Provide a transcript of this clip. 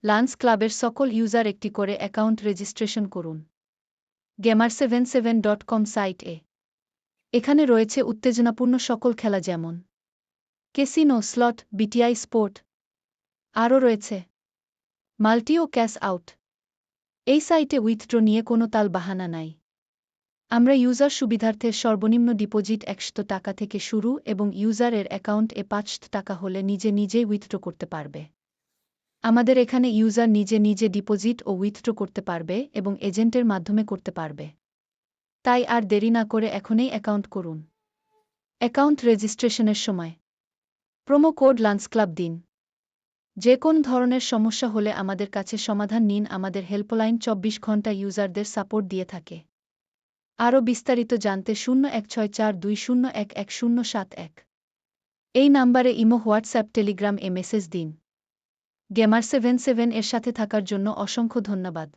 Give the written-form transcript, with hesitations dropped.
Lance ক্লাবের সকল user একটি করে অ্যাকাউন্ট রেজিস্ট্রেশন করুন gamer77.com সাইটে। এখানে রয়েছে উত্তেজনাপূর্ণ সকল খেলা যেমন ক্যাসিনো, স্লট, বিটিআই স্পোর্ট। আরও রয়েছে মাল্টি ও ক্যাশ আউট। এই সাইটে উইথড্র নিয়ে কোনো তাল বাহানা নাই। আমরা ইউজার সুবিধার্থে সর্বনিম্ন ডিপোজিট 100 টাকা থেকে শুরু এবং ইউজারের অ্যাকাউন্টে 500 টাকা হলে নিজেই উইথড্র করতে পারবে। আমাদের এখানে ইউজার নিজে ডিপোজিট ও উইথড্র করতে পারবে এবং এজেন্টের মাধ্যমে করতে পারবে। তাই আর দেরি না করে এখনই অ্যাকাউন্ট করুন। অ্যাকাউন্ট রেজিস্ট্রেশনের সময় প্রোমো কোড লান্স ক্লাব দিন। যে কোন ধরনের সমস্যা হলে আমাদের কাছে সমাধান নিন। আমাদের হেল্পলাইন 24 ঘন্টা ইউজারদের সাপোর্ট দিয়ে থাকে। আরও বিস্তারিত জানতে 016420111071 এই নাম্বারে ইমো, হোয়াটসঅ্যাপ, টেলিগ্রাম এ মেসেজ দিন। gamer77 এর সাথে থাকার জন্য অসংখ্য ধন্যবাদ।